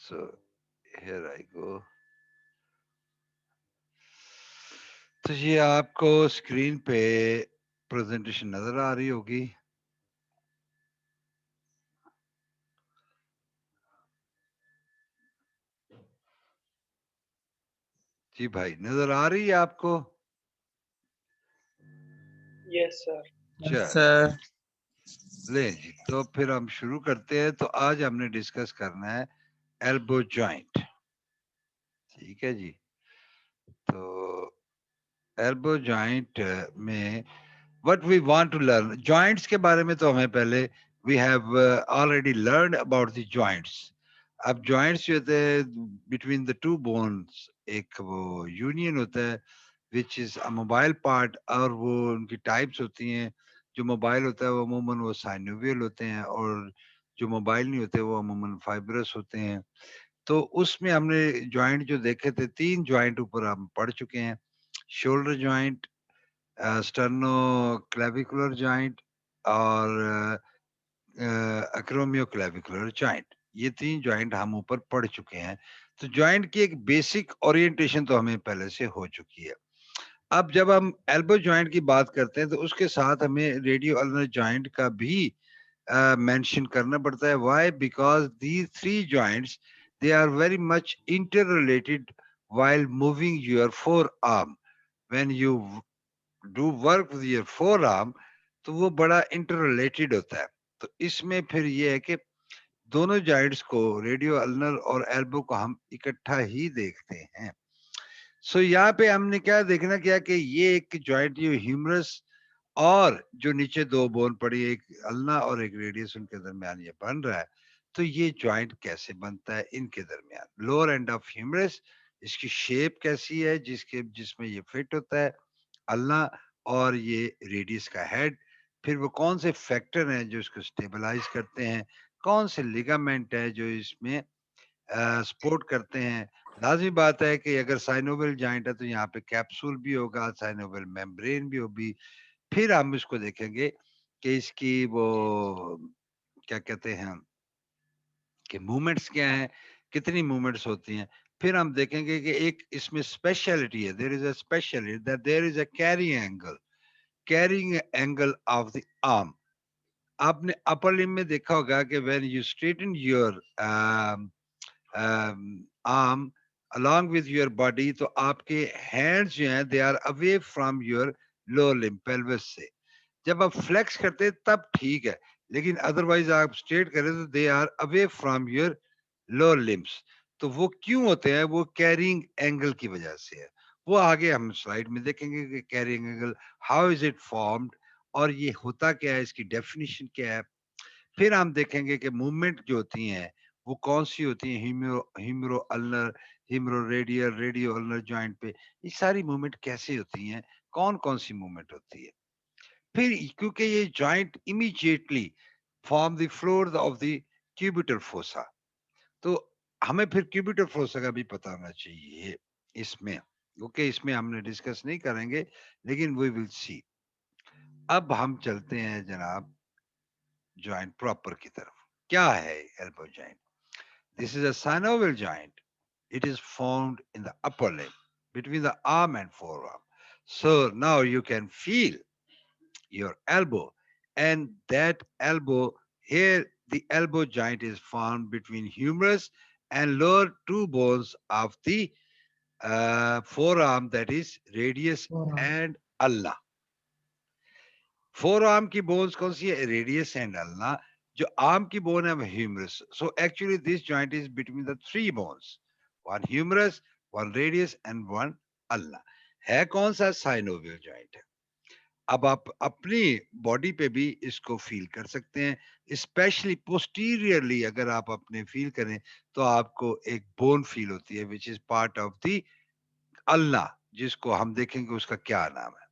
So here I go. तो ये आपको स्क्रीन पे प्रेजेंटेशन नजर आ रही होगी। जी भाई, नजर आ रही है आपको? Yes, sir. Yes, चल sir. ले जी, तो फिर हम शुरू करते हैं। तो आज हमने डिस्कस करना है एल्बो जॉइंट। ठीक है जी। तो एल्बो जॉइंट में what we want to learn, joints के बारे में तो हमें पहले we have already learn about the joints. अब जॉइंट्स जो होते हैं बिटवीन द टू बोन्स, एक वो यूनियन होता है which is a mobile part, और वो उनकी टाइप्स होती हैं। जो मोबाइल होता है वो अमूमन वो साइनोवियल होते हैं, और जो मोबाइल नहीं होते वो अमूमन फाइब्रस होते हैं। तो उसमें हमने जॉइंट जो देखे थे, 3 जॉइंट ऊपर हम पढ़ चुके हैं। Shoulder joint, sterno clavicular joint, और अक्रोमियो क्लेविकुलर जॉइंट। ये 3 जॉइंट हम ऊपर पढ़ चुके हैं। तो जॉइंट की एक बेसिक ओरिएंटेशन तो हमें पहले से हो चुकी है। अब जब हम एल्बो जॉइंट की बात करते हैं तो उसके साथ हमें रेडियो अल्नर जॉइंट का भी मेंशन करना पड़ता है। Why? Because these 3 joints they are very much interrelated while moving your forearm. When you do work with your forearm, तो वो बड़ा इंटररिलेटेड होता है। तो इसमें फिर ये है कि दोनों जॉइंट्स को, रेडियो अल्नर और एल्बो को, हम इकट्ठा ही देखते हैं। सो यहाँ पे हमने क्या देखना क्या कि ये एक जॉइंट, ये ह्यूमरस और जो नीचे 2 बोन पड़ी, एक अल्ना और एक रेडियस, उनके दरमियान ये बन रहा है। तो ये जॉइंट कैसे बनता है इनके दरमियान? लोअर एंड ऑफ ह्यूमरस, इसकी शेप कैसी है जिसमें ये फिट होता है, अल्ना, और ये रेडियस का हेड। फिर वो कौन से फैक्टर हैं जो इसको स्टेबलाइज करते हैं, कौन से लिगामेंट है जो इसमें सपोर्ट करते हैं। लाज़मी बात है कि अगर साइनोवियल जॉइंट है तो यहाँ पे कैप्सूल भी होगा, साइनोवियल मेम्ब्रेन भी होगी। फिर हम इसको देखेंगे कि इसकी वो क्या कहते हैं कि मूवमेंट्स क्या हैं, कितनी मूवमेंट्स होती हैं। फिर हम देखेंगे कि एक इसमें स्पेशलिटी है, there is a speciality that there is a carrying angle of the arm. आपने अपर लिम्ब में देखा होगा कि when you straighten your arm along with your body, तो आपके हैंड्स जो हैं they are away from your lower limb, pelvis से। जब आप फ्लेक्स करते हैं तब ठीक है, लेकिन अदरवाइज आप स्ट्रेट करें तो they are away from your lower limbs. तो वो क्यों होते हैं? वो कैरिंग एंगल की वजह से है। वो आगे हम स्लाइड में देखेंगे कि carrying angle how is it formed, और ये होता क्या है, इसकी डेफिनेशन क्या है। फिर हम देखेंगे कि मूवमेंट जो होती हैं वो कौन सी होती हैं, humero ulnar, humero radial, radio ulnar joint पे ये सारी मूवमेंट कैसे होती हैं, कौन कौन सी मूवमेंट होती है। फिर क्योंकि ये joint immediately form the floor of the cubital fossa, तो हमें फिर क्यूबिटल फोसा का भी पता होना चाहिए इसमें। ओके, इसमें हमने डिस्कस नहीं करेंगे, लेकिन वी विल सी। अब हम चलते हैं जनाब जॉइंट प्रॉपर की तरफ। क्या है elbow joint? This is a synovial joint. It is formed in the upper limb between the arm and forearm. So now you can feel your elbow, and that elbow here, the elbow joint is formed between humerus and lower 2 bones of the forearm, that is radius Forearm. and ulna. Forearm की bones कौन सी है? Radius and ulna. जो arm की bone है वो humerus. So actually this joint is between the 3 bones, one humerus, one radius and one ulna. है कौन सा? Synovial joint है। अब आप अपनी बॉडी पे भी इसको फील कर सकते हैं, स्पेशली पोस्टीरियरली अगर आप अपने फील करें तो आपको एक बोन फील होती है which is part of the ulna, जिसको हम देखेंगे उसका क्या नाम है।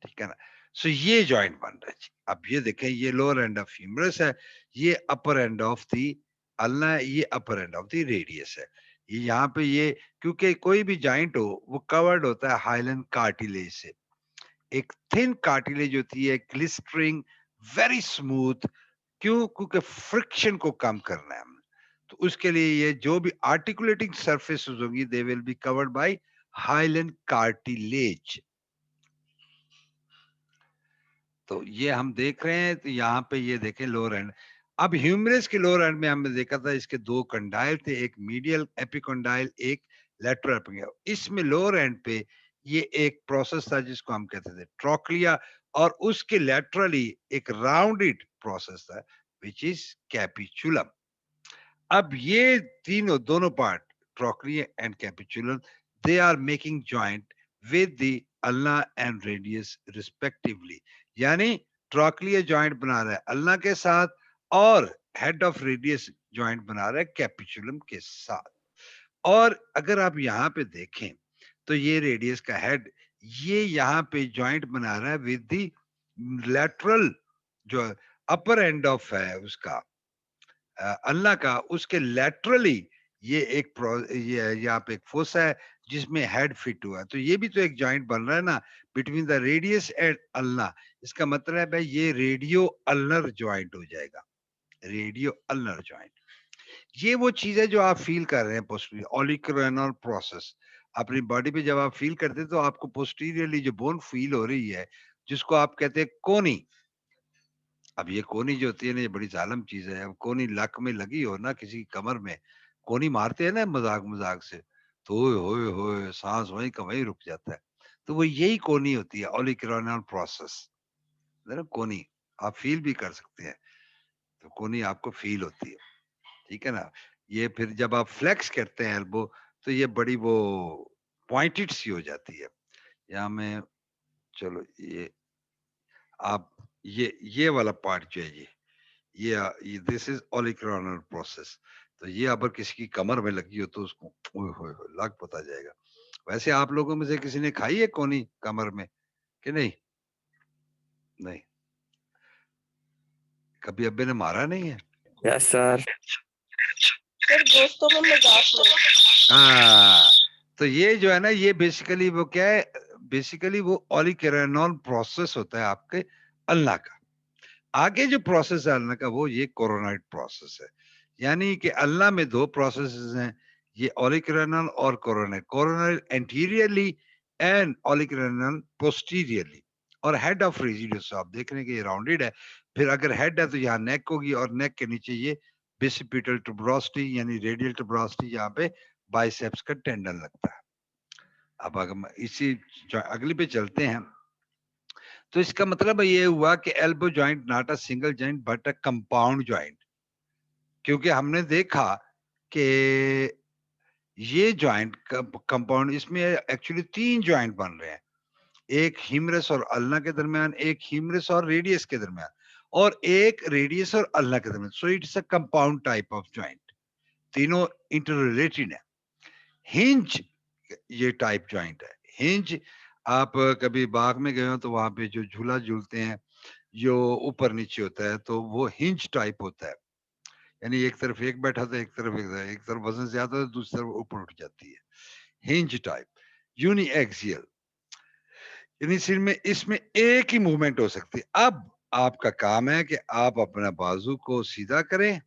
ठीक है ना? सो ये जॉइंट बन रहा है जी। अब ये देखें, ये लोअर एंड ऑफ ह्यूमरस है, ये अपर एंड ऑफ द अल्ना है, ये अपर एंड ऑफ द रेडियस है। ये यहाँ पे ये, क्योंकि कोई भी जॉइंट हो वो कवर्ड होता है हाइलन कार्टिलेज से। एक थिन कार्टिलेज होती है, ग्लिस्टरिंग, वेरी स्मूथ। क्यों? क्योंकि फ्रिक्शन को कम करना है हमने। तो उसके लिए ये जो भी आर्टिकुलेटिंग सर्फेसेस होंगी they will be covered by hyaline cartilage. तो ये हम देख रहे हैं, तो यहाँ पे ये देखें लोअर एंड। अब ह्यूमरस के लोअर एंड में हमने देखा था इसके दो कंडाइल थे, एक मीडियल एपिकंडाइल, एक लेटरल एपिकंडाइल। इसमें लोअर एंड पे ये एक प्रोसेस था जिसको हम कहते थे ट्रोक्लिया, और उसके लेटरली एक राउंडेड प्रोसेस था विच इज कैपिचुलम। अब ये तीनों दोनों part trochlea and capitulum they are making joint with the ulna and radius respectively. यानी ट्रोक्लिया जॉइंट बना रहा है अल्ना के साथ और हेड ऑफ रेडियस जॉइंट बना रहा है कैपिचुलम के साथ। और अगर आप यहाँ पे देखें तो ये रेडियस का हेड ये यहाँ पे जॉइंट बना रहा है विद द लेटरल जो अपर एंड ऑफ है उसका अल्लाह का, उसके लेटरली ये एक ये यहाँ पे एक फोसा है जिसमें हेड फिट हुआ है। तो ये भी तो एक जॉइंट बन रहा है ना between the radius and ulna. इसका मतलब है ये रेडियो अल्नर जॉइंट हो जाएगा, रेडियो अल्नर जॉइंट। ये वो चीज है जो आप फील कर रहे हैं पोस्टीरियर ऑलिक्रोनल प्रोसेस अपनी बॉडी पे। जब आप फील करते हैं तो आपको पोस्टीरियरली जो बोन फील हो रही है जिसको आप कहते हैं कोनी। अब ये कोनी जो होती है ना ये बड़ी जालिम चीज है। अब कोनी लक में लगी हो ना किसी की कमर में, कोनी मारते हैं ना मजाक मजाक से, तो ओए होए होए सांस वहीं का वहीं रुक जाता है। तो वो यही कोनी होती है ऑलिक्रोनल प्रोसेस, है ना कोनी। आप फील भी कर सकते हैं, तो कोनी आपको फील होती है, ठीक है ना। ये फिर जब आप फ्लेक्स करते हैं एल्बो तो ये बड़ी वो पॉइंटेड सी हो जाती है। यहाँ में चलो ये आप ये वाला पार्ट जो है ये दिस इज ऑलिक्रोनल प्रोसेस। तो ये अगर किसी की कमर में लगी हो तो उसको ओए होए होए लग पता जाएगा। वैसे आप लोगों में से किसी ने खाई है कोनी कमर में कि नहीं? नहीं, कभी अब्बे ने मारा नहीं है? Yes sir. सिर्फ दोस्तों में मजाक में। हाँ, तो ये जो है ना ये बेसिकली वो क्या है, बेसिकली वो ऑलिकेरेनॉल प्रोसेस होता है आपके अल्लाह का। आगे जो प्रोसेस है अल्लाह का वो ये कोरोनाइड प्रोसेस है। यानी कि अल्लाह में दो प्रोसेसेस हैं, ये ऑलिकेरेनॉल और coronoid. Coronoid anteriorly and ऑलिकेरेनॉल posteriorly. और हेड ऑफ रेजिडियस आप देख रहे हैं कि ये राउंडेड है। फिर अगर हेड है तो यहाँ नेक होगी और नेक के नीचे ये बिसिपिटल ट्यूबरोसिटी यानी रेडियल ट्यूबरोसिटी, यहाँ पे बाइसेप्स का टेंडन लगता है। अब अगर हम इसी अगली पे चलते हैं तो इसका मतलब ये हुआ कि elbow joint not a single joint but a compound joint. क्योंकि हमने देखा कि ये जॉइंट कंपाउंड, इसमें एक्चुअली तीन जॉइंट बन रहे हैं, एक हीमरस और अल्ना के दरमियान, एक हीमरस और रेडियस के दरमियान, और एक रेडियस और अल्ना के दरमियान। So it's a compound type of joint, तीनों इंटर रिलेटेड है। हिंज ये टाइप जॉइंट है। हिंज आप कभी बाग में गए हो तो वहां पे जो झूला झूलते हैं जो ऊपर नीचे होता है तो वो हिंज टाइप होता है। यानी एक तरफ एक बैठा था, एक तरफ वजन ज्यादा है, दूसरी तरफ ऊपर उठ जाती है, हिंज टाइप। यूनि एक्सियल यानी सिर में इसमें एक ही मूवमेंट हो सकती है। अब आपका काम है कि आप अपना बाजू को सीधा करें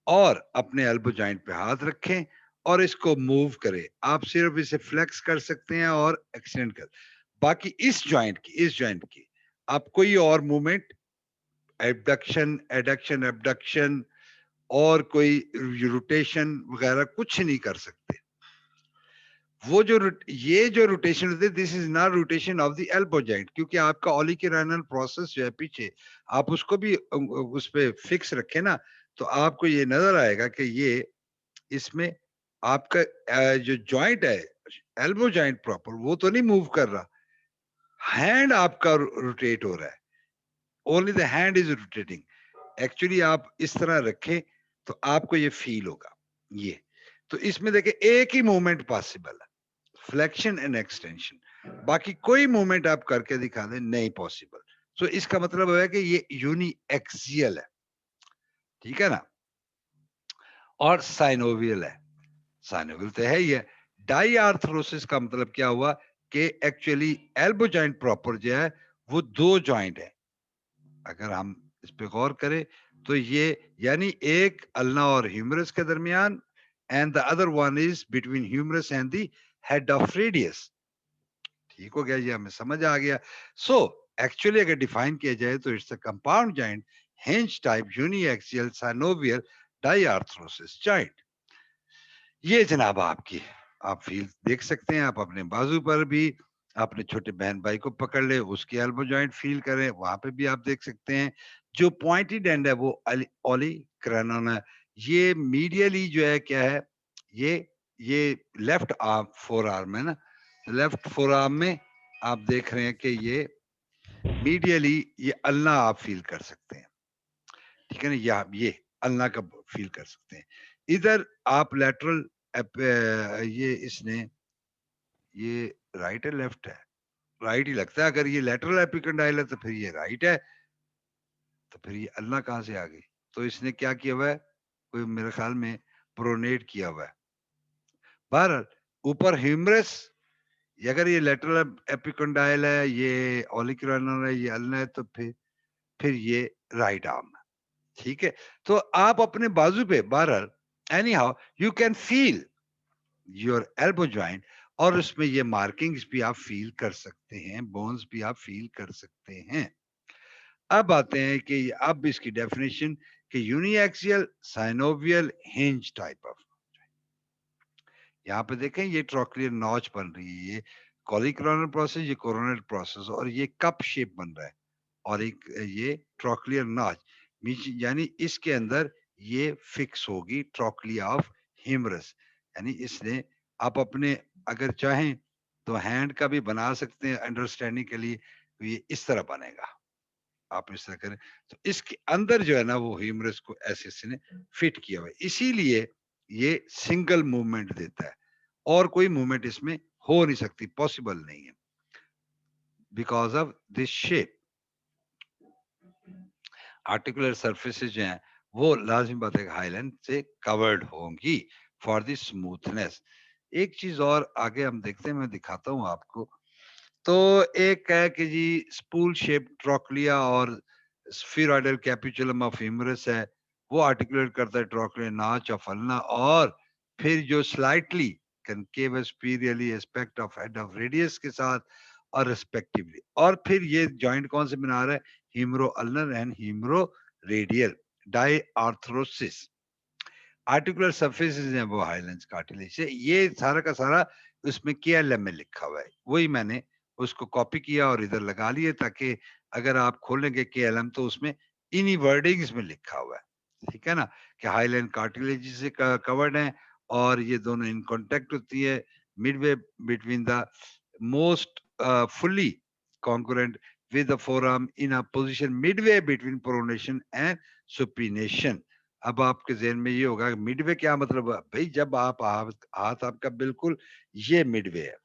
और अपने एल्बो जॉइंट पे हाथ रखें और इसको मूव करें। आप सिर्फ इसे फ्लेक्स कर सकते हैं और एक्सटेंड कर। बाकी इस जॉइंट की आप कोई और मूवमेंट, एबडक्शन एडक्शन एबडक्शन और कोई रोटेशन वगैरह कुछ नहीं कर सकते। वो जो ये जो रोटेशन होती है this is not rotation of the elbow joint, क्योंकि आपका ऑलिकेराइनल प्रोसेस जो है पीछे आप उसको भी उस पे फिक्स रखें ना तो आपको ये नजर आएगा कि ये इसमें आपका जो जॉइंट है एल्बो जॉइंट प्रॉपर वो तो नहीं मूव कर रहा, हैंड आपका रोटेट हो रहा है, only the hand is rotating. Actually आप इस तरह रखें तो आपको ये फील होगा। ये तो इसमें देखें एक ही मूवमेंट पॉसिबल है, फ्लेक्शन एंड एक्सटेंशन। बाकी कोई मूवमेंट आप करके दिखा दें नहीं पॉसिबल। सो इसका मतलब है कि ये यूनि एक्सियल है, ठीक है ना। और साइनोवियल है, साइनोवियल तो है ही है। डाईआर्थरोसिस का मतलब क्या हुआ कि एक्चुअली एल्बो जॉइंट प्रॉपर जो है वो दो जॉइंट है। अगर हम इस पे गौर करें तो ये यानी एक अल्ना और ह्यूमरस के दरमियान, and the other one is between humerus and the head of radius. ठीक हो गया, ये हमें समझ आ गया। सो एक्चुअली अगर डिफाइन किया जाए तो it's a compound joint hinge type uniaxial synovial diarthrosis joint. ये जनाब आपकी, आप फील देख सकते हैं, आप अपने बाजू पर भी अपने छोटे बहन भाई को पकड़ ले, उसकी एल्बो जॉइंट फील करें, वहां पे भी आप देख सकते हैं। जो पॉइंटेड एंड है वो ओलिक्रैनन है। ये मीडियली जो है क्या है, ये ये लेफ्ट आर्म फोर आर्म है ना, लेफ्ट फोर आर्म में आप देख रहे हैं कि ये मीडियली ये अल्ना आप फील कर सकते हैं। ठीक है ना, ये अल्लाह का फील कर सकते हैं। इधर आप लेटरल ये इसने ये राइट है लेफ्ट है, राइट ही लगता है। अगर ये लेटरल एपिकंडाइल है तो फिर ये राइट है, तो फिर ये अल्लाह कहाँ से आ गई? तो इसने क्या किया हुआ है, कोई मेरे ख्याल में प्रोनेट किया हुआ है। बहरहाल ऊपर ह्यूमरस, अगर ये लेटरल एपिकंडाइल है, ये ओलिकुलर है, ये अल्ना है, तो फिर ये राइट आर्म है। ठीक है, तो आप अपने बाजू पे बहरहाल any how you can feel your elbow joint, और उसमें ये मार्किंग्स भी आप फील कर सकते हैं, बोन्स भी आप फील कर सकते हैं। अब आते हैं कि अब इसकी डेफिनेशन कि uniaxial synovial hinge type of, यहाँ पे देखें ये ट्रोक्लियर नॉच बन रही है, ये कॉलिक्रोनल प्रोसेस, ये कोरोनल प्रोसेस, और ये कप शेप बन रहा है, और एक ये ट्रोक्लियर नॉच, यानी इसके अंदर ये फिक्स होगी ट्रोक्लिया ऑफ ह्यूमरस। यानी इसने, आप अपने अगर चाहें तो हैंड का भी बना सकते हैं अंडरस्टैंडिंग के लिए, तो ये इस तरह बनेगा, आप इस तरह करें तो इसके अंदर जो है ना वो ह्यूमरस को ऐसे इसने फिट किया हुआ है, इसीलिए ये सिंगल मूवमेंट देता है, और कोई मूवमेंट इसमें हो नहीं सकती, पॉसिबल नहीं है, because of this shape. Articular surfaces जो हैं वो लाजमी बात है हाईलाइन से कवर्ड होंगी फॉर द स्मूथनेस। एक चीज और आगे हम देखते हैं, मैं दिखाता हूं आपको। तो एक है कि जी स्पूल शेप ट्रोक्लिया और स्फीरॉइडल कैपिचुलम ऑफ ह्यूमरस है, वो आर्टिकुलेट करता है ट्रोक्लिया नाच ऑफ अल्ना, और फिर जो slightly concave superiorly aspect of head of radius के साथ, और रिस्पेक्टिवली, और फिर ये जॉइंट कौन से बना रहा है, humero ulnar and humero radial diarthrosis. Articular surfaces हैं वो हाइलेंस कार्टिलेज से, ये सारा का सारा उसमें केएलएम में लिखा हुआ है, वही मैंने उसको कॉपी किया और इधर लगा लिए, ताकि अगर आप खोलेंगे केएलएम तो उसमें इन्हीं वर्डिंग्स में लिखा हुआ है। ठीक है ना, कि हाईलैंड कार्टिलेज से कवर्ड है, और ये दोनों इन कांटेक्ट होती है Midway between the most fully congruent with the forearm in a position midway between pronation and supination। अब आपके ज़हन में ये होगा कि मिडवे क्या मतलब है? भाई जब आप हाथ आपका बिल्कुल ये मिडवे है,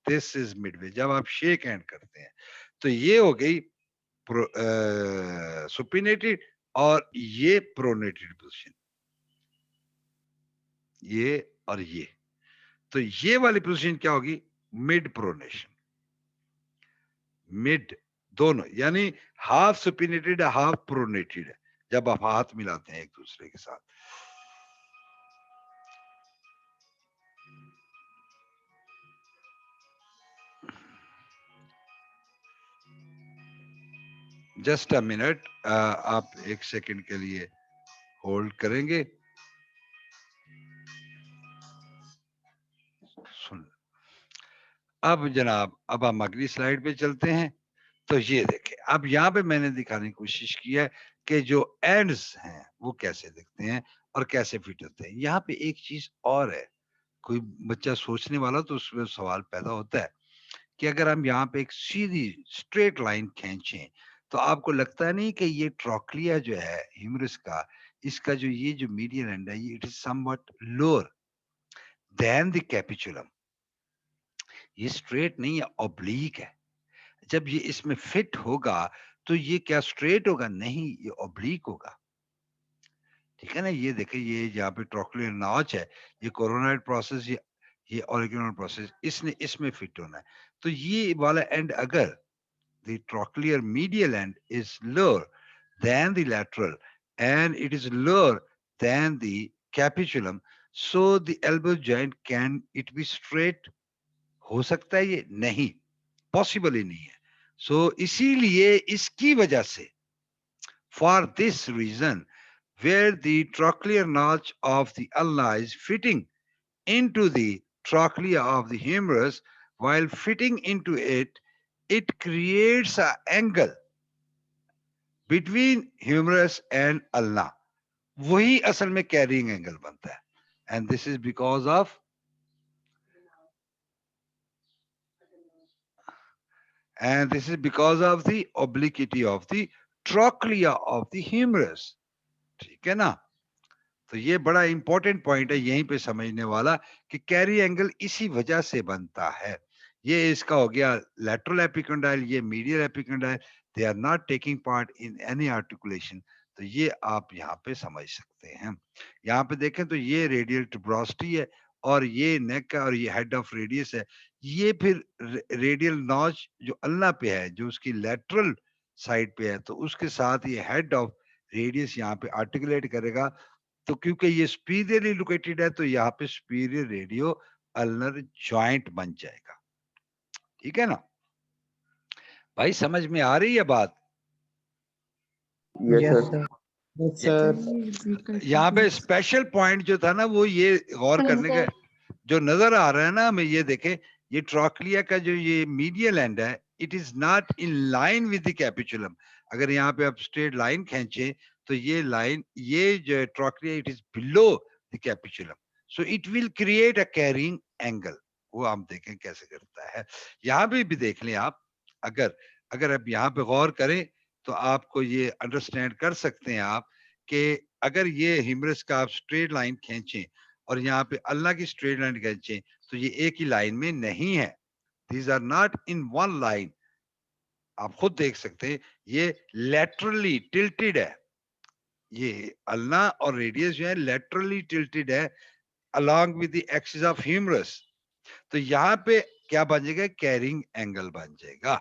दिस इज मिडवे, जब आप शेक हैंड करते हैं, तो ये हो गई सुपिनेटेड, और ये प्रोनेटेड पोजीशन, ये और ये, तो ये वाली पोजीशन क्या होगी, मिड प्रोनेशन, मिड दोनों, यानी हाफ सुपिनेटेड हाफ प्रोनेटेड है जब आप हाथ मिलाते हैं एक दूसरे के साथ। जस्ट अ मिनट, आप एक सेकंड के लिए होल्ड करेंगे, सुन। अब जनाब अब हम अगली स्लाइड पे चलते हैं। तो ये देखें, अब यहाँ पे मैंने दिखाने की कोशिश की है कि जो एंड्स हैं वो कैसे दिखते हैं और कैसे फिट होते हैं। यहाँ पे एक चीज और है, कोई बच्चा सोचने वाला तो उसमें सवाल पैदा होता है कि अगर हम यहाँ पे एक सीधी स्ट्रेट लाइन खींचें, तो आपको लगता नहीं कि ये ट्रोक्लिया जो है ह्यूमरस का, इसका जो ये जो मीडियल एंड है, ये it is somewhat lower than the capitulum, ये स्ट्रेट नहीं है, ऑब्लिक है। जब ये इसमें फिट होगा तो ये क्या स्ट्रेट होगा, नहीं, ये ऑब्लिक होगा। ठीक है ना, ये देखिए ये यहाँ पे ट्रोक्लियर नॉच है, ये कोरोनाइड प्रोसेस, ये ऑरिजिनल प्रोसेस, इसने इसमें फिट होना है। तो ये वाला एंड अगर the trochlear medial end is lower than the lateral, and it is lower than the capitulum, so the elbow joint can it be straight? हो सकता है ये? नहीं, पॉसिबल ही नहीं है. सो इसीलिए इसकी वजह से, for this reason, where the trochlear notch of the ulna is fitting into the trochlea of the humerus, while fitting into it, it creates an angle between humerus and ulna. वही असल में carrying angle बनता है. And this is because of the obliquity of the trochlea of the humerus. ठीक है ना? तो ये बड़ा इंपॉर्टेंट पॉइंट है यहीं पे समझने वाला कि कैरी एंगल इसी वजह से बनता है. ये इसका हो गया लैटरल एपिकंडाइल, ये medial epicondyle. They are not taking part in any articulation. तो ये आप यहाँ पे समझ सकते हैं. यहाँ पे देखें तो ये रेडियल ट्यूबरोसिटी है और ये नेक है और ये हेड ऑफ रेडियस है. ये फिर रेडियल नॉच जो अल्ना पे है, जो उसकी लैटरल साइड पे है, तो उसके साथ ये हेड ऑफ रेडियस यहाँ पे आर्टिकुलेट करेगा. तो क्योंकि ये सुपीरियरली लोकेटेड है तो यहाँ पे सुपीरियर रेडियो अल्नर जॉइंट बन जाएगा. ठीक है ना भाई, समझ में आ रही है बात? Yes sir. यहाँ पे स्पेशल पॉइंट जो था ना, वो ये गौर करने का जो नजर आ रहा है ना हमें, ये देखें, ये ट्रॉक्लिया का जो ये मीडियल एंड है, it is not in line with the capitulum. अगर यहाँ पे आप स्ट्रेट लाइन खींचे तो ये लाइन, ये जो trochlea, it is below the capitulum, so it will create a carrying angle. वो हम देखें कैसे करता है. यहाँ पे भी देख लें आप, अगर आप यहाँ पे गौर करें तो आपको ये अंडरस्टैंड कर सकते हैं आप कि अगर ये हिमरस का आप स्ट्रेट लाइन खींचें और यहाँ पे अल्लाह की स्ट्रेट लाइन खींचें तो ये एक ही लाइन में नहीं है. These are not in one line. आप खुद देख सकते हैं ये लैटरली टिल्टेड है. ये अल्ना और रेडियस जो है लैटरली टिल्टेड है along with the axis of humerus. तो यहाँ पे क्या बन जाएगा? कैरिंग एंगल बन जाएगा.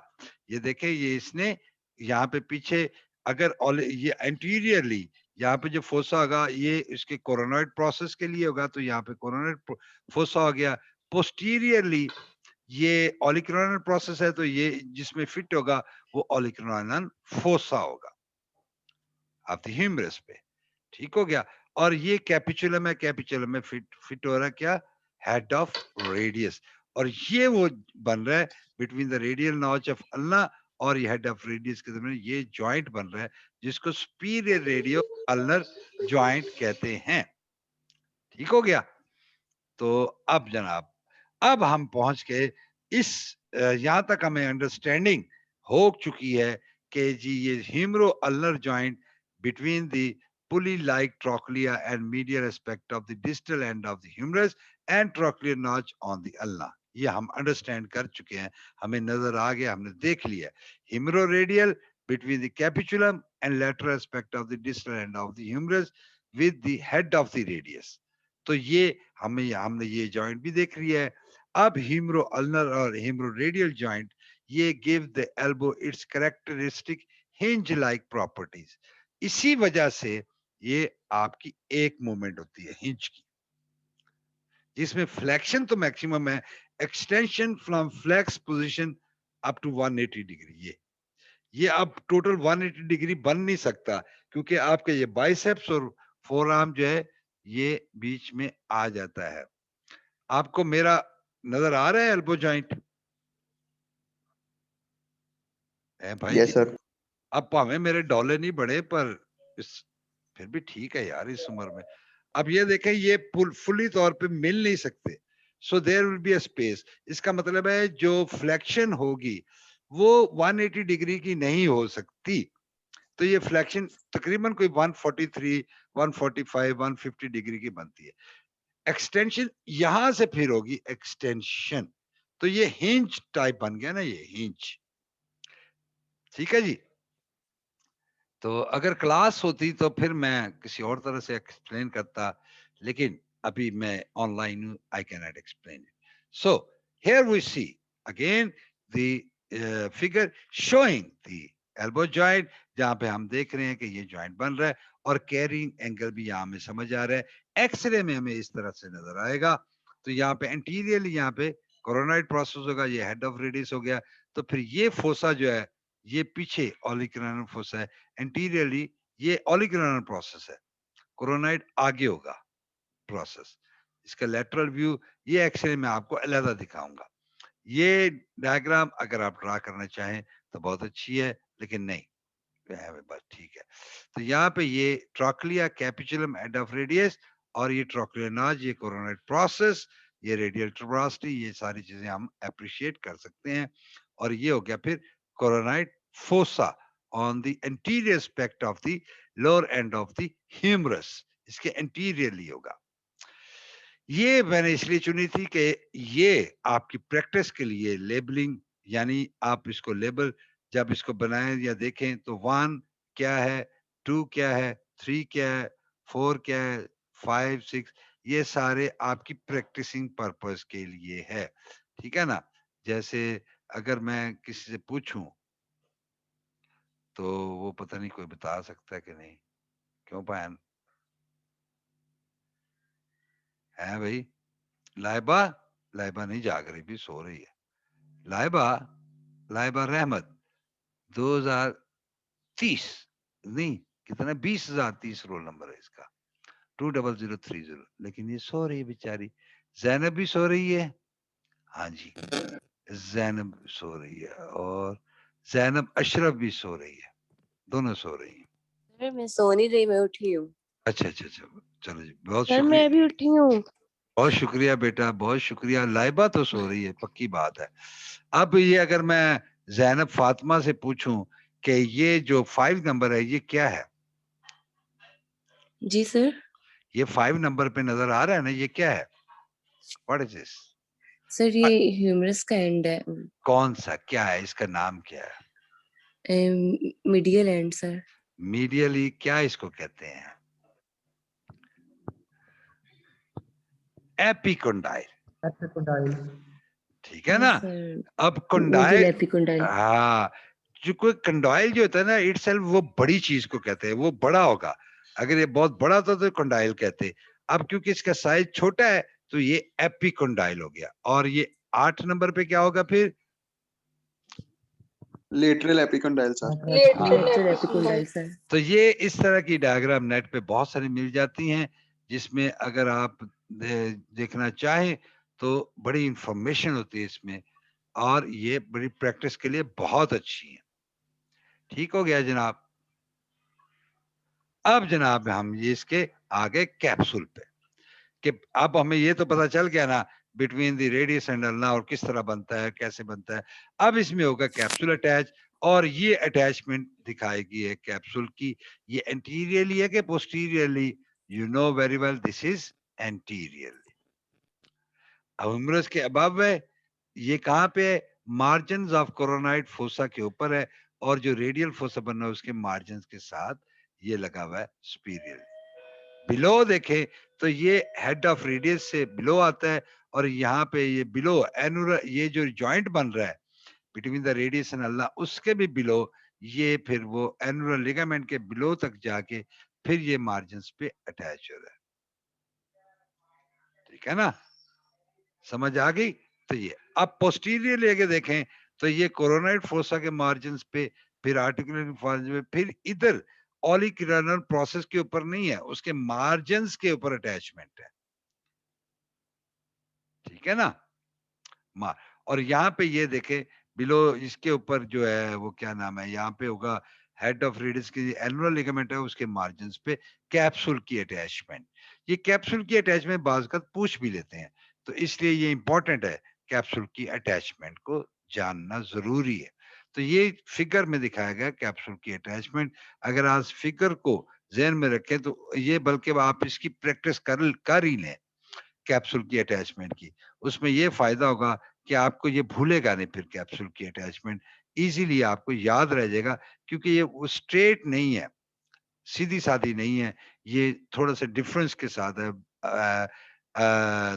ये देखें, ये इसने यहाँ पे पीछे, अगर ये एंटीरियरली यहाँ पे जो फोसा होगा ये इसके कोरोनॉइड प्रोसेस के लिए होगा, तो यहाँ पे कोरोनॉइड फोसा हो गया. पोस्टीरियरली ये ओलिक्रोनल प्रोसेस है, तो ये जिसमें फिट होगा वो ओलिक्रोनल फोसा होगा ऑफ द ह्यूमरस पे. ठीक हो गया. और ये कैपिचुलम है, कैपिचुलम में फिट हो रहा है क्या? Head of radius. और ये वो बन रहा है between the radial notch of ulna और ये हेड ऑफ रेडियस के दरमियान ये जॉइंट बन रहा है जिसको सुपीरियर रेडियो अल्नर जॉइंट कहते हैं. ठीक हो गया. तो अब जनाब, अब हम पहुंच के इस यहां तक हमें अंडरस्टैंडिंग हो चुकी है कि जी ये humero ulnar joint between the pulley-like trochlea and medial aspect of the distal end of the humerus and trochlear notch on the ulna. ये हम अंडरस्टैंड कर चुके हैं, हमें नजर आ गया, हमने देख लिया. Humeroradial between the capitulum and lateral aspect of the distal end of the humerus with the head of the radius. तो ये हमने ये जॉइंट भी देख लिया है. अब ह्यूमरो अल्नर और ह्यूमरो रेडियल जॉइंट, ये give the elbow it's characteristic hinge like properties. इसी वजह से ये आपकी एक मूवमेंट होती है हिंज की, जिसमें फ्लेक्शन तो मैक्सिमम है, extension from flex position up to 180 degree. ये अब टोटल 180 डिग्री बन नहीं सकता क्योंकि आपके ये बाइसेप्स और फोरआर्म जो है ये बीच में आ जाता है. आपको मेरा नजर आ रहा है एल्बो जॉइंट है भाई? Yes sir. अब भावे मेरे डॉलर नहीं बढ़े पर फिर भी ठीक है यार इस उम्र में. अब ये देखें, ये फुली तौर पे मिल नहीं सकते, so there will be a space. इसका मतलब है जो फ्लेक्शन होगी वो 180 डिग्री की नहीं हो सकती. तो ये फ्लेक्शन तकरीबन कोई 143, 145, 150 डिग्री की बनती है. एक्सटेंशन यहां से फिर होगी एक्सटेंशन, तो ये हिंज टाइप बन गया ना, ये हिंज. ठीक है जी. तो अगर क्लास होती तो फिर मैं किसी और तरह से एक्सप्लेन करता, लेकिन अभी मैं ऑनलाइन हूं, I can not explain it. So here we see again the figure showing the elbow joint, जहां पे हम देख रहे हैं कि ये जॉइंट बन रहा है और कैरिंग एंगल भी यहाँ में समझ आ रहा है। एक्सरे में हमें इस तरह से नजर आएगा। तो यहाँ पे एंटीरियरली यहाँ पे कोरोनाइड प्रोसेस होगा, ये हेड ऑफ रेडियस हो गया। तो फिर ये फोसा जो है ये पीछे ओलिक्रानल फोसा है, एंटीरियरली ये ओलिक्रानल प्रोसेस है, कोरोनाइड आगे होगा प्रोसेस। इसका लेटरल व्यू ये एक्सरे में आपको अलग दिखाऊंगा। ये डायग्राम अगर आप ड्रा करना चाहें तो बहुत अच्छी है, लेकिन नहीं बस ठीक है। तो यहाँ पे ये trochlea capitulum head of radius और ये ट्रॉक्लिया नाज, ये कोरोनाइड प्रोसेस, ये रेडियल ट्यूबरोसिटी, ये सारी चीजें हम अप्रिशिएट कर सकते हैं। और ये हो गया फिर coronoid fossa on the anterior aspect of the lower end of the humerus, इसके एंटीरियरली होगा। ये मैंने इसलिए चुनी थी कि ये आपकी प्रैक्टिस के लिए लेबलिंग, यानी आप इसको लेबल जब इसको बनाएं या देखें तो 1 क्या है, 2 क्या है, 3 क्या है, 4 क्या है, 5 6, ये सारे आपकी प्रैक्टिसिंग पर्पस के लिए है। ठीक है ना। जैसे अगर मैं किसी से पूछूं तो वो पता नहीं कोई बता सकता है कि नहीं। क्यों पायन है भाई? लाइबा, लाइबा नहीं जाग रही, भी सो रही है। लाइबा, लाइबा रहमत 2030 नहीं, कितना 20,030 रोल नंबर है इसका, 20030। लेकिन ये सो रही है बेचारी। जैनब भी सो रही है। हाँ जी, जैनब सो रही है और जैनब अशरफ भी सो रही है, दोनों सो रही हैं। सर मैं सो नहीं रही, मैं उठी हूँ। अच्छा अच्छा अच्छा, चलो जी, बहुत सर शुक्रिया। मैं अभी उठी हूँ। बहुत शुक्रिया बेटा, बहुत शुक्रिया। लाइबा तो सो रही है, पक्की बात है। अब ये अगर मैं जैनब फातिमा से पूछूं कि ये जो 5 नंबर है ये क्या है? जी सर। ये 5 नंबर पे नजर आ रहा है ना, ये क्या है? What is this? सर ये ह्यूमरस का एंड है। कौन सा, क्या है, इसका नाम क्या है? Medial and sir. मीडियली क्या इसको कहते हैं? एपिकोंडाइल। एपिकोंडाइल। ठीक है ना। सर अब मीडियल कंडाइल, एपिकोंडाइल। हाँ, जो कोई कंडाइल जो होता है ना इटसेल्फ, वो बड़ी चीज को कहते हैं, वो बड़ा होगा। अगर ये बहुत बड़ा था तो कंडाइल कहते। अब क्योंकि इसका साइज छोटा है तो ये एपिकोंडाइल हो गया। और ये 8 नंबर पे क्या होगा फिर? Lateral epicondyle sir. Lateral epicondyle sir. तो ये इस तरह की डायग्राम नेट पे बहुत सारी मिल जाती हैं, जिसमें अगर आप देखना चाहें तो बड़ी इंफॉर्मेशन होती है इसमें, और ये बड़ी प्रैक्टिस के लिए बहुत अच्छी है। ठीक हो गया जनाब। अब जनाब हम ये इसके आगे कैप्सूल पे, कि अब हमें ये तो पता चल गया ना between the radius and ulna और किस तरह बनता है, कैसे बनता है। अब इसमें होगा कैप्सूल अटैच, और ये अटैचमेंट दिखाएगी है कैप्सूल की। ये एंटीरियरली है कि posteriorly? You know very well this is anteriorly. ह्यूमरस के अबव है। ये कहाँ पे है? मार्जिन ऑफ कोरोनाइड फोसा के ऊपर है, और जो रेडियल फोसा बना है उसके मार्जिन के साथ ये लगा हुआ है सुपीरियर। बिलो देखे तो ये हेड ऑफ रेडियस से बिलो आता है, और यहाँ पे ये बिलो एनुलर, ये जो जॉइंट बन रहा है between the radius and ulna, उसके भी बिलो ये फिर वो एनुलर लिगामेंट के बिलो तक जाके फिर ये मार्जिन पे अटैच हो रहा है। ठीक है ना, समझ आ गई? तो ये अब पोस्टीरियर लेके देखें तो ये कोरोनाइड फोसा के मार्जिन पे, फिर आर्टिकुलर मार्जिन पे, फिर इधर ऑलिक्रानल प्रोसेस के ऊपर नहीं है, उसके मार्जिन के ऊपर अटैचमेंट है। ठीक है ना। मार, और यहाँ पे ये देखे बिलो, इसके ऊपर जो है वो क्या नाम है, यहाँ पे होगा हेड ऑफ रेडियस की एनुलर लिगामेंट है, उसके मार्जिन पे कैप्सूल की अटैचमेंट। ये कैप्सूल की अटैचमेंट बाज़ वक़्त पूछ भी लेते हैं, तो इसलिए ये इंपॉर्टेंट है, कैप्सूल की अटैचमेंट को जानना जरूरी है। तो ये फिगर में दिखाया गया कैप्सूल की अटैचमेंट। अगर आज फिगर को जहन में रखें तो ये, बल्कि आप इसकी प्रैक्टिस कर ही लें कैप्सूल की अटैचमेंट की, उसमें ये फायदा होगा कि आपको ये भूलेगा नहीं, फिर कैप्सूल की अटैचमेंट इजीली आपको याद रह जाएगा, क्योंकि ये वो स्ट्रेट नहीं है, सीधी सादी नहीं है, ये थोड़ा सा डिफरेंस के साथ है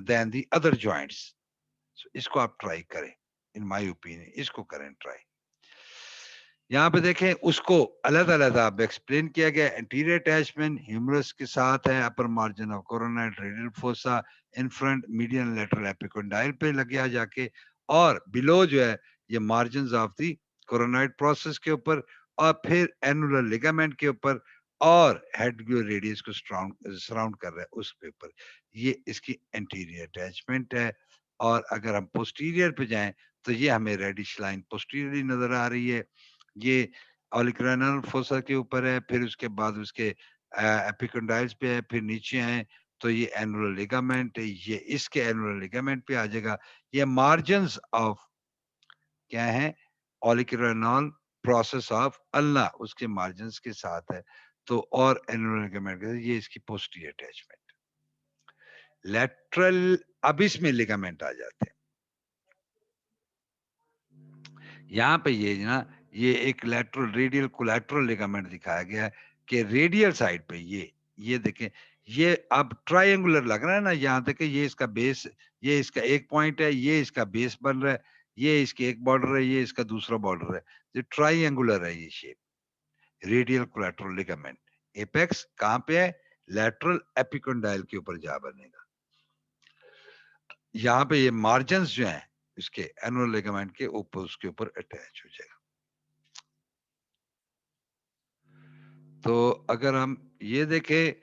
देन दी अदर जॉइंट्स। इसको आप ट्राई करें, इन माय ओपिनियन इसको करें ट्राई। यहाँ पे देखें उसको अलग-अलग अब एक्सप्लेन किया गया। एंटीरियर अटैचमेंट ह्यूमरस के साथ है, upper margin of coronoid radial fossa, in front median lateral epicondyle पे लग गया जाके, और बिलो जो है ये margins of the coronoid process के ऊपर, और फिर एनुलर लिगामेंट के ऊपर, और हेड रेडियस को सराउंड कर रहा है उसके ऊपर। ये इसकी एंटीरियर अटैचमेंट है। और अगर हम पोस्टीरियर पे जाएं तो ये हमें रेडिश लाइन पोस्टीरियरली नजर आ रही है। ये ऑलिक्रानल फोसा के ऊपर है, फिर उसके बाद उसके एपिकोंडाइल्स पे है, फिर नीचे आए तो ये एनुलर लिगामेंट है, ये इसके एनुलर लिगामेंट पे आ जाएगा। ये मार्जिन्स ऑफ क्या है, ऑलिक्रानल प्रोसेस ऑफ अल्लाह उसके मार्जिन्स के साथ है। तो और एनुलर लिगामेंट ये इसकी पोस्टीरियर अटैचमेंट। लेटरल, अब इसमें लिगामेंट आ जाते हैं। यहाँ पे ये ना, ये एक लेटरल रेडियल कोलैटरल लिगामेंट दिखाया गया है कि रेडियल साइड पे ये देखें, ये अब ट्रायंगुलर लग रहा है ना, यहाँ देखें ये इसका बेस, ये इसका एक पॉइंट है, ये इसका बेस बन रहा है, ये इसके एक बॉर्डर है, ये इसका दूसरा बॉर्डर है, ये ट्रायंगुलर है ये shape, radial collateral ligament. Apex कहाँ पे है, लेटरल एपिकोंडाइल के ऊपर जा बनेगा। यहाँ पे ये मार्जिन्स जो हैं इसके एनुलर लिगामेंट के ऊपर, उसके ऊपर अटैच हो जाएगा। तो अगर हम ये देखें,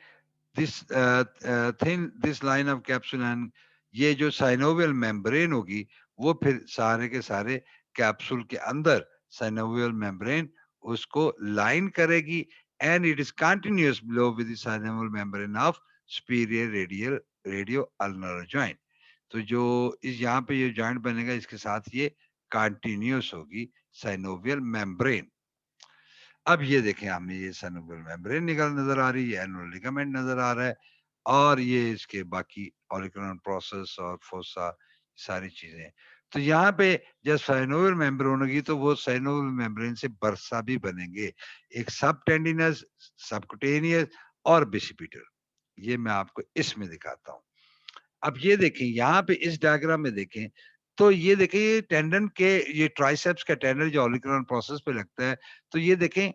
this thin this line of capsule and, ये जो साइनोवियल मेम्ब्रेन होगी वो फिर सारे के सारे कैप्सूल के अंदर साइनोवियल मेम्ब्रेन उसको लाइन करेगी, and it is continuous below with the synovial membrane of superior radial radio ulnar joint. तो जो इस यहाँ पे ये जॉइंट बनेगा इसके साथ ये कंटिन्यूअस होगी साइनोवियल मेम्ब्रेन। अब ये देखें हमें ये सैनोवियल मेम्ब्रेन निकल नजर आ रही है, एनुलर लिगामेंट नजर आ रहा है, और ये इसके बाकी ऑलिकुलर प्रोसेस और फोसा सारी चीजें। तो यहाँ पे जब साइनोवियल मेम्ब्रेन होगी तो वो साइनोवियल मेम्ब्रेन से बरसा भी बनेंगे, एक सब टेंडिनस, सबकुटेनियस और बिसिपिटल। ये मैं आपको इसमें दिखाता हूँ। अब ये देखें यहाँ पे इस डायग्राम में देखें तो ये देखें ये टेंडन के, ये ट्राइसेप्स का टेंडन जो ऑलिकुलर प्रोसेस पे लगता है, तो ये देखें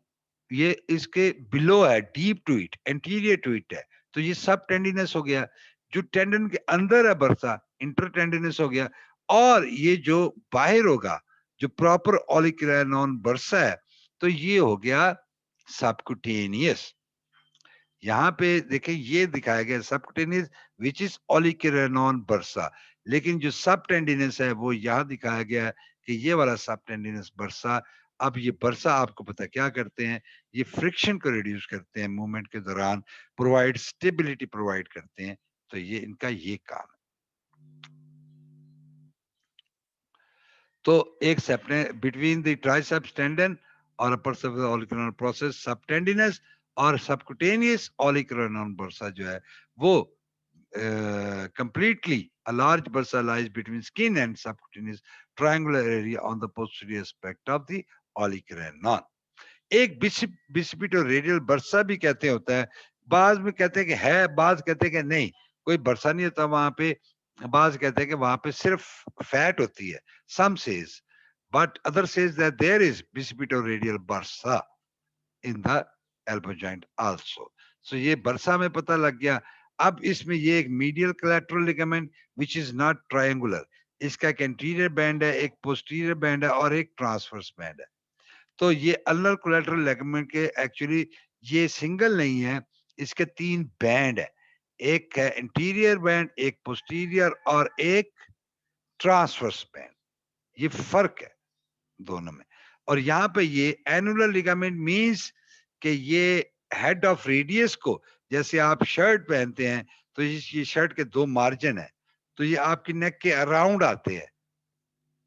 ये इसके बिलो है, deep to it, anterior to it है, तो ये सब टेंडिनस हो गया। जो टेंडन के अंदर है बरसा, इंटर टेंडिनस हो गया। और ये जो बाहर होगा, जो प्रॉपर ऑलिकुलर नॉन बरसा है, तो ये हो गया सबकुटेनियस। यहाँ पे देखें ये दिखाया गया सबकुटेनियस विच इज ऑलिकुलर बर्सा, लेकिन जो सब टेंडिनस है वो यहाँ दिखाया गया है कि ये वाला सब टेंडिनस बर्सा। अब ये बर्सा आपको पता क्या करते हैं, ये फ्रिक्शन को रिड्यूस करते हैं मूवमेंट के दौरान, प्रोवाइड स्टेबिलिटी प्रोवाइड करते हैं। तो ये इनका ये काम है। तो एक बिटवीन द ट्राइसेप्स टेंडन और अपर सर्फेस ऑलिकुलर प्रोसेस सब टेंडिनस, और सबकुटेनियस ऑलिकुलर बर्सा जो है वो completely a large bursa lies between skin and subcutaneous triangular area on the posterior aspect of the olecranon। एक बिस्पिटो रेडियल बर्सा भी कहते होता है, बाद में कहते हैं कि है, बाद कहते हैं कि नहीं कोई बर्सा नहीं होता वहां पे, बाद कहते हैं कि वहां पे सिर्फ फैट होती है। Some says but other says that there is bicipitoradial bursa in the elbow joint also. So ये बरसा में पता लग गया। अब इसमें ये एक medial collateral ligament which is not triangular, इसका एक एंटीरियर बैंड है, एक पोस्टीरियर बैंड है और एक ट्रांसवर्स बैंड है। तो ये अल्नर कोलैटरल लिगामेंट के एक्चुअली ये सिंगल नहीं है, इसके तीन बैंड है, एक है इंटीरियर बैंड, एक पोस्टीरियर और एक ट्रांसवर्स बैंड। ये फर्क है दोनों में। और यहाँ पे ये एनुलर लिगामेंट मींस कि ये हेड ऑफ रेडियस को, जैसे आप शर्ट पहनते हैं तो ये शर्ट के दो मार्जिन है, तो ये आपकी नेक के अराउंड आते हैं,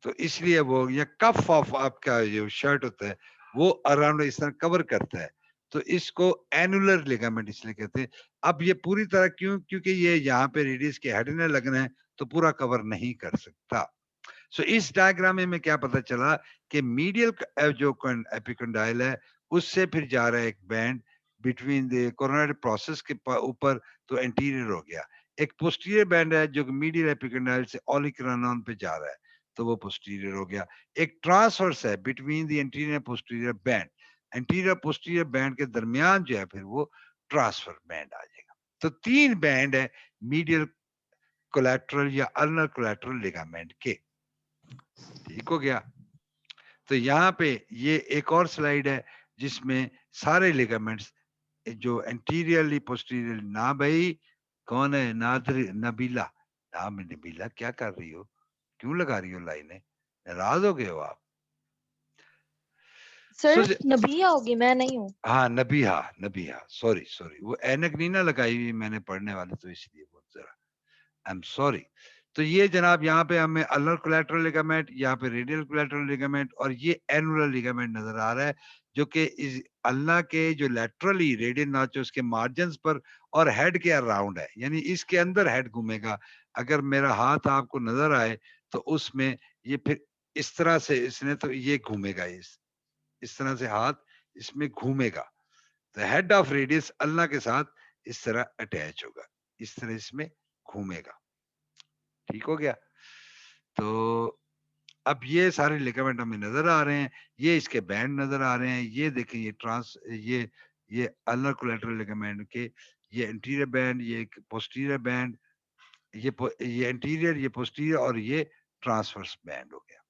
तो इसलिए वो ये कफ ऑफ आपका जो शर्ट होता है वो अराउंड इस तरह कवर करता है, तो इसको एनुलर लिगामेंट इसलिए कहते हैं। अब ये पूरी तरह क्यों, क्योंकि ये यहाँ पे रेडियस के हेड में लगना है तो पूरा कवर नहीं कर सकता। सो इस डायग्राम में क्या पता चला कि मीडियल जो एपिकोंडाइल है उससे फिर जा रहा है एक band between the coronary process के ऊपर, तो एंटीरियर हो गया। एक पोस्टीरियर बैंड है जो मीडियल एपिकोंडाइल से ऑलिक्रानन पे जा रहा है, तो वो पोस्टीरियर हो गया। एक ट्रांसवर्स है between the anterior posterior band, anterior posterior band के दरमियान जो है फिर वो ट्रांसफर बैंड आ जाएगा। तो 3 बैंड है मीडियल कोलैटरल या अल्नर कोलैटरल लिगामेंट के। ठीक हो गया। तो यहाँ पे ये एक और स्लाइड है जिसमें सारे लिगामेंट्स जो एंटीरियरली पोस्टीरियर। ना भाई कौन है नबीला? नाम नबीला क्या कर रही हो, क्यों लगा रही हो लाइनें, नाराज हो गए हो आप? सर नबिया होगी, मैं नहीं हूँ। हाँ नबिहा, नबिहा, सॉरी सॉरी, वो ऐनक नहीं ना लगाई हुई मैंने पढ़ने वाले, तो इसलिए बहुत जरा आई एम सॉरी। तो ये जनाब यहाँ पे हमें अल्नर कोलैटरल लिगामेंट, यहाँ पे रेडियल कोलैटरल लिगामेंट और ये एनुलर लिगामेंट नजर आ रहा है, जो कि इस अल्ना के जो लैटरली रेडियल नाचोस के मार्जिन पर और हेड के अराउंड है, यानी इसके अंदर हेड घूमेगा। अगर मेरा हाथ आपको नजर आए तो उसमें ये फिर इस तरह से इसने तो ये घूमेगा, इस तरह से हाथ इसमें घूमेगा। तो हेड ऑफ रेडियस अल्ना के साथ इस तरह अटैच होगा, इस तरह इसमें घूमेगा। ठीक हो गया। तो अब ये सारे लिगामेंट हमें नजर आ रहे हैं, ये इसके बैंड नजर आ रहे हैं। ये देखें ये अल्नर कोलैटरल लिगामेंट के ये इंटीरियर बैंड, ये पोस्टीरियर बैंड, ये इंटीरियर, ये पोस्टीरियर और ये ट्रांसवर्स बैंड हो गया।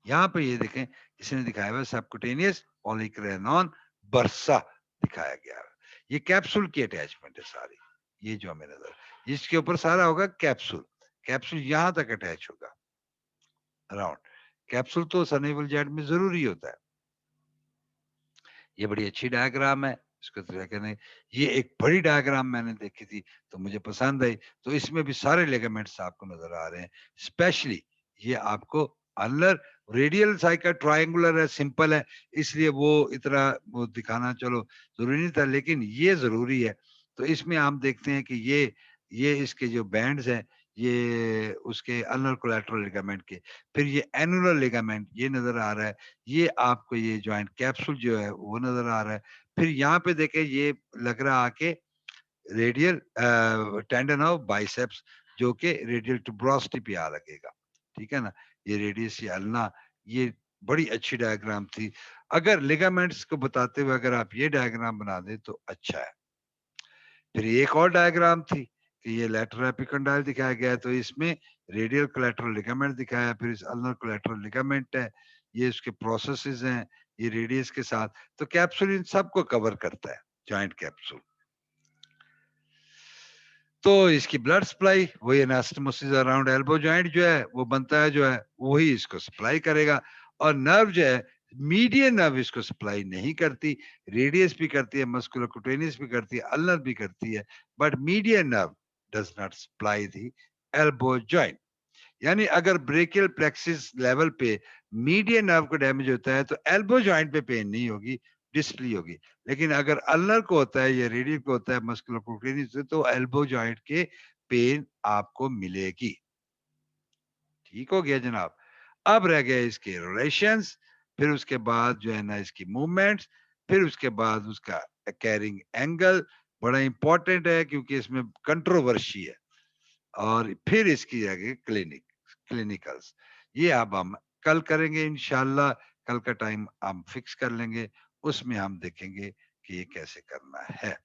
यहाँ पे ये देखें इसने दिखाया हुआ सबक्यूटेनियस पॉलीक्रेनॉन बर्सा दिखाया गया है। ये कैप्सूल की अटैचमेंट है सारी, ये जो हमें नजर, इसके ऊपर सारा होगा कैप्सूल। कैप्सूल यहाँ तक अटैच होगा अराउंड। कैप्सूल तो सनेबल जेट में जरूरी होता है। ये बड़ी अच्छी डायग्राम है, इसको तो कहने, ये एक बड़ी डायग्राम मैंने देखी थी तो मुझे पसंद आई। तो इसमें भी सारे लिगामेंट्स आपको नजर आ रहे हैं। स्पेशली ये आपको अल्नर रेडियल साइकिल ट्रायंगुलर है, सिंपल है, इसलिए वो इतना वो दिखाना चलो जरूरी नहीं था, लेकिन ये जरूरी है। तो इसमें हम देखते हैं कि ये इसके जो बैंड्स हैं ये उसके अल्नर कोलैटरल लिगामेंट के, फिर ये एनुलर लिगामेंट ये नजर आ रहा है, ये आपको ये जॉइंट कैप्सूल जो है वो नजर आ रहा है। फिर यहाँ पे देखें ये लग रहा आके रेडियल टेंडन ऑफ बाइसेप्स, जो कि रेडियल टुब्रोसिटी पे आ लगेगा। ठीक है ना, ये रेडियस, ये अल्ना, ये बड़ी अच्छी डायग्राम थी। अगर लिगामेंट्स को बताते हुए अगर आप ये डायग्राम बना दें तो अच्छा है। फिर एक और डायग्राम थी कि ये लैटरल एपिकंडाइल दिखाया गया है, तो इसमें रेडियल कोलैटरल लिगामेंट दिखाया है, फिर इस अल्नर कोलैटरल लिगामेंट है, ये इसके प्रोसेसेस हैं, ये रेडियस के साथ। तो कैप्सूल इन सबको कवर करता है, जॉइंट कैप्सूल। तो इसकी ब्लड सप्लाई वही एनास्टोमोसिस अराउंड एल्बो जॉइंट जो है वो बनता है, जो है वही इसको सप्लाई करेगा। और नर्व जो है मीडियन नर्व इसको सप्लाई नहीं करती, रेडियस भी करती है, मस्कुलोक्यूटेनियस भी करती है, अल्नर भी करती है, but median nerve does not supply the elbow joint. यानी अगर ब्रेकियल प्लेक्सिस लेवल पे मीडियन नर्व को डैमेज होता है तो एल्बो जॉइंट पे पेन नहीं होगी, डिस्प्ली होगी। लेकिन अगर अल्नर को होता है या रेडियल को होता है मस्कुलोक्यूटेनियस से, तो एल्बो जॉइंट के पेन आपको मिलेगी। ठीक हो गया जनाब। अब रह गए इसके रिलेशंस, फिर उसके बाद जो है ना इसकी मूवमेंट्स, फिर उसके बाद उसका कैरिंग एंगल बड़ा इंपॉर्टेंट है क्योंकि इसमें कंट्रोवर्सी है। और फिर इसकी जगह क्लिनिकल्स, ये अब हम कल करेंगे इंशाल्लाह। कल का टाइम हम फिक्स कर लेंगे, उसमें हम देखेंगे कि ये कैसे करना है।